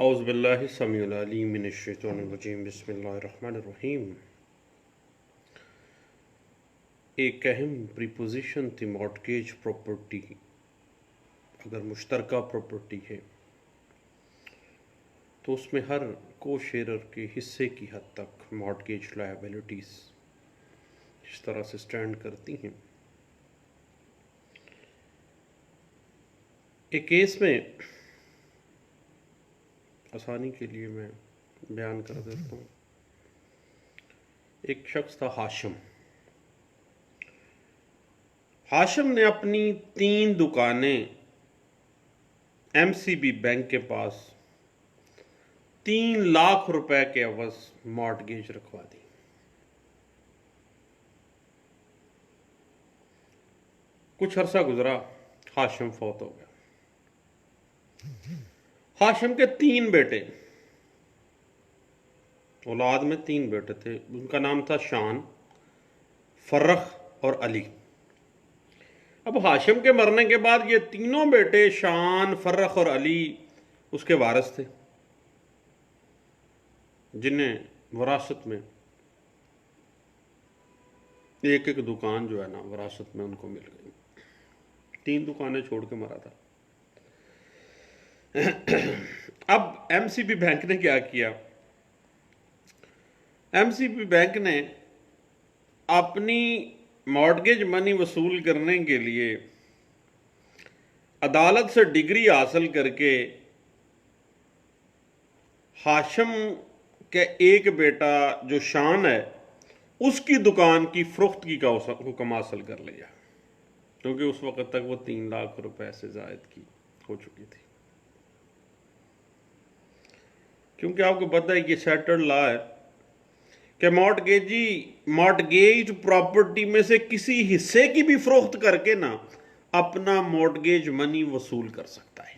औज़ुबिल्लाहि समीउल अलीम मिनश्शैतानिर रजीम बिस्मिल्लाहिर रहमानिर रहीम। एक अहम प्रीपोजिशन थी मॉर्टगेज प्रॉपर्टी। अगर मुश्तरका प्रॉपर्टी है तो उसमें हर को शेयरर के हिस्से की हद तक मॉर्टगेज लायबिलिटीज़ इस तरह से स्टैंड करती हैं। एक केस में आसानी के लिए मैं बयान कर देता हूँ। एक शख्स था हाशिम। हाशिम ने अपनी 3 दुकानें एमसीबी बैंक के पास 3 लाख रुपए के एवज मॉर्टगेज रखवा दी। कुछ अरसा गुजरा, हाशिम फौत हो गया। हाशिम के 3 बेटे, औलाद में 3 बेटे थे। उनका नाम था शान, फर्रख और अली। अब हाशिम के मरने के बाद ये तीनों बेटे शान, फर्रख और अली उसके वारिस थे, जिन्हें विरासत में एक एक दुकान जो है ना विरासत में उनको मिल गई। 3 दुकानें छोड़ के मरा था। अब एमसीबी बैंक ने क्या किया? एमसीबी बैंक ने अपनी मॉर्टगेज मनी वसूल करने के लिए अदालत से डिग्री हासिल करके हाशिम के एक बेटा जो शान है उसकी दुकान की फरोख्तगी का हुक्म हासिल कर लिया, क्योंकि उस वक्त तक वो 3 लाख रुपए से जायद की हो चुकी थी। क्योंकि आपको पता है कि सेटल्ड लॉ है कि मॉर्टगेज प्रॉपर्टी में से किसी हिस्से की भी फरोख्त करके ना अपना मॉर्टगेज मनी वसूल कर सकता है।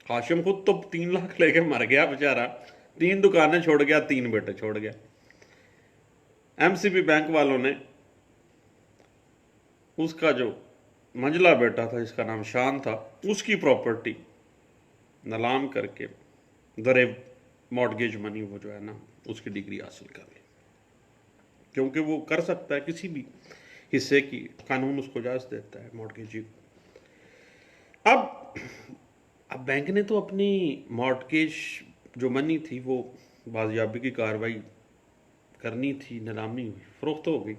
हाशिम खुद तो 3 लाख लेके मर गया बेचारा, 3 दुकानें छोड़ गया, 3 बेटे छोड़ गया। एमसीबी बैंक वालों ने उसका जो मंझला बेटा था जिसका नाम शान था, उसकी प्रॉपर्टी नीलाम करके दरे मॉर्टगेज मनी वो जो है ना उसकी डिग्री हासिल कर ली, क्योंकि वो कर सकता है किसी भी हिस्से की, कानून उसको इजाज़त देता है मॉर्टगेजी को। अब बैंक ने तो अपनी मॉर्टगेज जो मनी थी वो बाजियाबी की कार्रवाई करनी थी, नीलामी हुई, फरोख्त हो गई।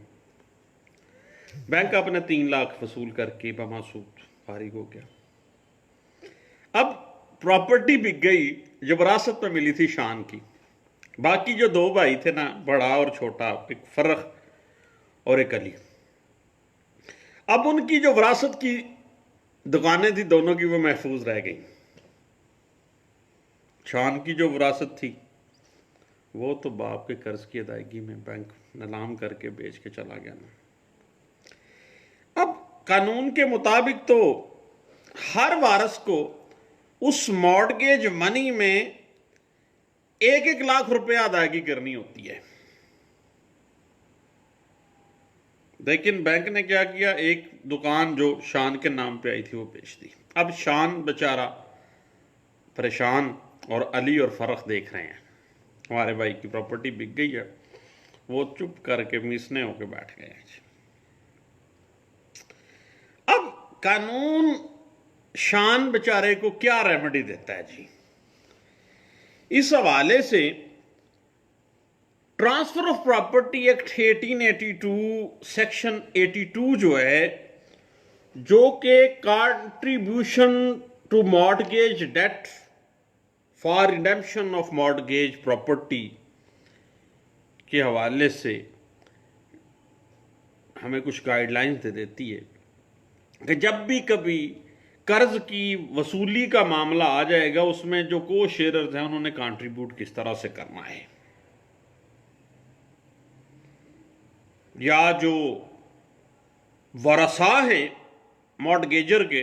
बैंक अपने 3 लाख वसूल करके बमासूद फारिग हो गया। अब प्रॉपर्टी बिक गई जो विरासत में मिली थी शान की। बाकी जो 2 भाई थे ना, बड़ा और छोटा, एक फर्रख और एक अली, अब उनकी जो विरासत की दुकानें थी दोनों की वो महफूज रह गई। शान की जो विरासत थी वो तो बाप के कर्ज की अदायगी में बैंक नीलाम करके बेच के चला गया ना। अब कानून के मुताबिक तो हर वारिस को उस मॉर्टगेज मनी में 1-1 लाख रुपए अदायगी करनी होती है, लेकिन बैंक ने क्या किया, एक दुकान जो शान के नाम पे आई थी वो बेच दी। अब शान बेचारा परेशान और अली और फर्रख देख रहे हैं हमारे भाई की प्रॉपर्टी बिक गई है, वो चुप करके मिसने होके बैठ गए हैं। अब कानून शान बेचारे को क्या रेमेडी देता है जी? इस हवाले से transfer of property act 1882 section 82 जो है, जो कि contribution to mortgage debt for redemption of mortgage property के हवाले से हमें कुछ गाइडलाइंस दे देती है कि जब भी कभी कर्ज की वसूली का मामला आ जाएगा उसमें जो को शेयरर्स हैं उन्होंने कंट्रीब्यूट किस तरह से करना है, या जो वरसा हैं मॉर्टगेजर के,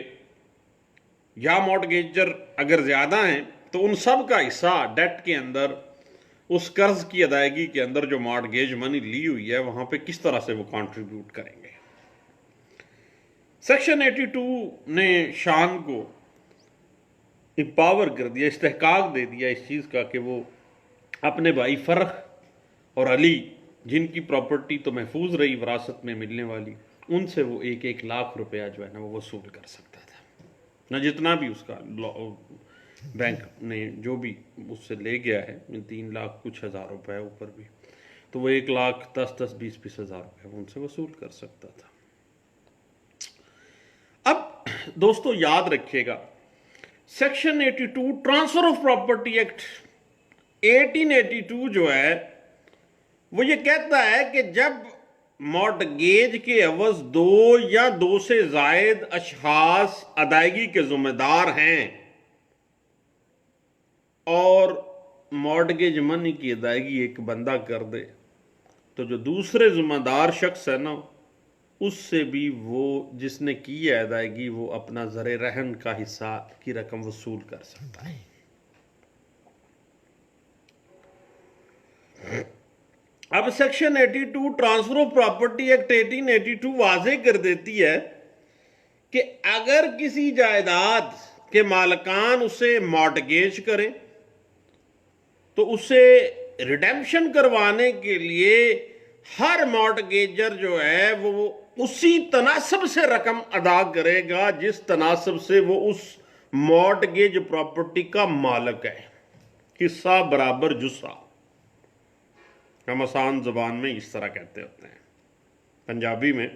या मॉर्टगेजर अगर ज्यादा हैं तो उन सब का हिस्सा डेट के अंदर, उस कर्ज की अदायगी के अंदर जो मॉर्टगेज मनी ली हुई है वहां पे किस तरह से वो कंट्रीब्यूट करेंगे। सेक्शन 82 ने शान को एम्पावर कर दिया, इस्तेहकाक दे दिया इस चीज़ का कि वो अपने भाई फ़र्ख और अली, जिनकी प्रॉपर्टी तो महफूज रही विरासत में मिलने वाली, उनसे वो 1-1 लाख रुपया जो है ना वो वसूल कर सकता था। ना जितना भी उसका बैंक ने जो भी उससे ले गया है, 3 लाख कुछ हज़ार रुपये ऊपर भी, तो वो 1 लाख 10-10, 20-20 हज़ार रुपये उनसे वसूल कर सकता था। अब दोस्तों याद रखिएगा, section 82 transfer of property act 1882 जो है वो ये कहता है कि जब मॉर्टगेज के एवज 2 या 2 से जायद अशखास अदायगी के जिम्मेदार हैं और मॉर्टगेज मनी की अदायगी एक बंदा कर दे, तो जो दूसरे जिम्मेदार शख्स है ना, उससे भी वो जिसने की है अदायगी, वो अपना ज़रे रहन का हिस्सा की रकम वसूल कर सकता है। अब section 82 transfer of property act 1882 वाजे कर देती है कि अगर किसी जायदाद के मालकान उसे मॉर्टगेज करें तो उसे रिडेम्पशन करवाने के लिए हर मॉर्टगेजर जो है वो उसी तनासब से रकम अदा करेगा जिस तनासब से वो उस मॉर्टगेज प्रॉपर्टी का मालिक है। हिस्सा बराबर जुस्सा, हम आसान ज़बान में इस तरह कहते होते हैं, पंजाबी में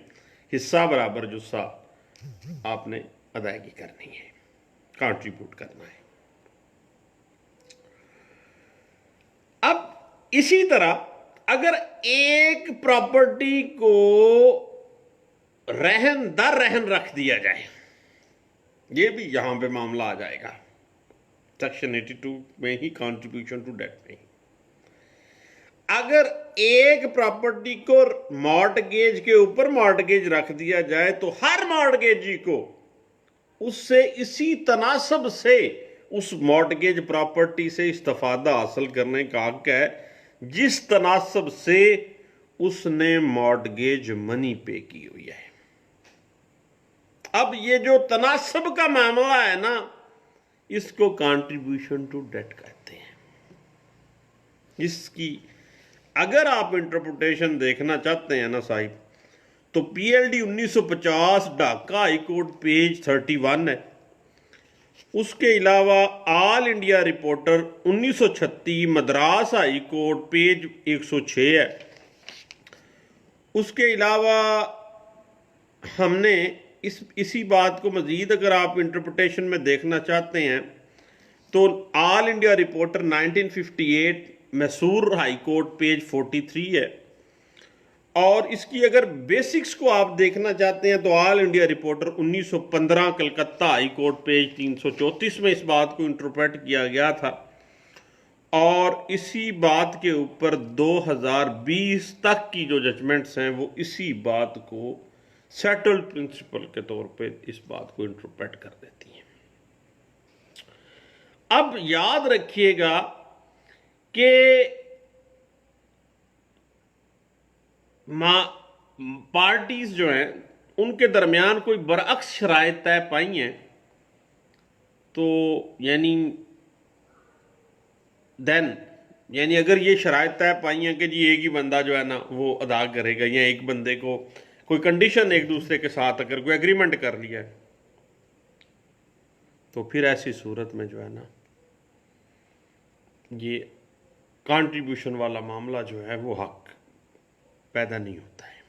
हिस्सा बराबर जुस्सा आपने अदायगी करनी है, कंट्रीब्यूट करना है। अब इसी तरह अगर एक प्रॉपर्टी को रहन दर रहन रख दिया जाए, ये भी यहां पे मामला आ जाएगा सेक्शन 82 में ही, कंट्रीब्यूशन टू डेट में ही। अगर एक प्रॉपर्टी को मॉर्टगेज के ऊपर मॉर्टगेज रख दिया जाए तो हर मॉर्टगेजी को उससे इसी तनासब से उस मॉर्टगेज प्रॉपर्टी से इस्तिफादा हासिल करने का हक है जिस तनासब से उसने मॉर्टगेज मनी पे की हुई है। अब ये जो तनासब का मामला है ना, इसको कंट्रीब्यूशन टू डेट कहते हैं। इसकी अगर आप इंटरप्रिटेशन देखना चाहते हैं ना साहिब, तो PLD 1950 Dhaka high court page 31 है। उसके अलावा all India reporter 1936 Madras high court page 106 है। उसके अलावा हमने इसी बात को मजीद अगर आप इंटरप्रिटेशन में देखना चाहते हैं तो all India reporter 1958 Mysore high court page 43 है। और इसकी अगर बेसिक्स को आप देखना चाहते हैं तो all India reporter 1915 Calcutta high court page 334 में इस बात को इंटरप्रेट किया गया था। और इसी बात के ऊपर 2020 तक की जो जजमेंट्स हैं वो इसी बात को सेटल्ड प्रिंसिपल के तौर पे इस बात को इंटरप्रेट कर देती हैं। अब याद रखिएगा कि पार्टीज जो हैं उनके दरमियान कोई बरअक्स शराइत तय पाई हैं तो यानी अगर ये शराइत तय पाई हैं कि जी एक ही बंदा जो है ना वो अदा करेगा, या एक बंदे को कोई कंडीशन एक दूसरे के साथ अगर कोई एग्रीमेंट कर लिया है, तो फिर ऐसी सूरत में जो है ना ये कंट्रीब्यूशन वाला मामला जो है वो हक पैदा नहीं होता है।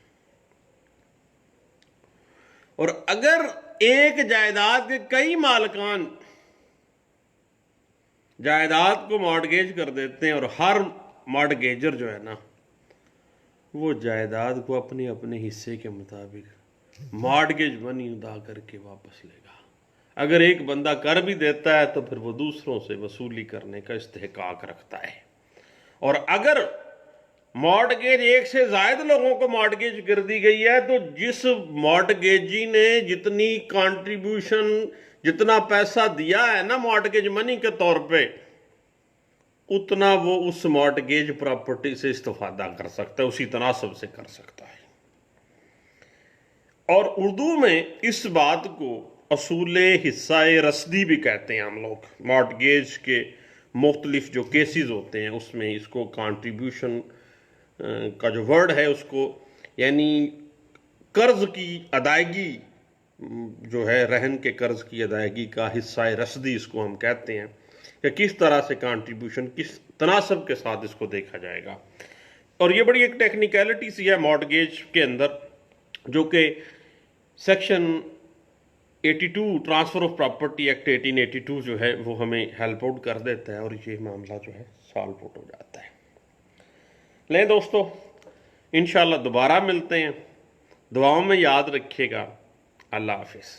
और अगर एक जायदाद के कई मालकान जायदाद को मॉर्टगेज कर देते हैं और हर मॉर्टगेजर जो है ना वो जायदाद को अपने अपने हिस्से के मुताबिक मॉर्टगेज मनी अदा करके वापस लेगा। अगर एक बंदा कर भी देता है तो फिर वो दूसरों से वसूली करने का इस्तेहकाक रखता है। और अगर मॉर्टगेज एक से ज्यादा लोगों को मॉर्टगेज कर दी गई है तो जिस मॉर्टगेजी ने जितनी कंट्रीब्यूशन जितना पैसा दिया है ना मॉर्टगेज मनी के तौर पे, उतना वो उस मॉर्टगेज प्रॉपर्टी से इस्तेफादा कर सकता है, उसी तनासब से कर सकता है। और उर्दू में इस बात को असूल हिस्सा रसदी भी कहते हैं हम लोग। मॉर्टगेज के मुख्तलिफ जो केसेस होते हैं उसमें इसको कंट्रीब्यूशन का जो वर्ड है उसको, यानी कर्ज की अदायगी जो है, रहन के कर्ज की अदायगी का हिस्सा रसदी इसको हम कहते हैं, कि किस तरह से कंट्रीब्यूशन किस तनासब के साथ इसको देखा जाएगा। और ये बड़ी एक टेक्निकलिटी सी है मॉर्टगेज के अंदर, जो कि section 82 transfer of property act 1882 जो है वो हमें हेल्प आउट कर देता है और ये मामला जो है सॉल्व आउट हो जाता है। लें दोस्तों, इंशाल्लाह दोबारा मिलते हैं। दुआओं में याद रखिएगा। अल्लाह हाफिज़।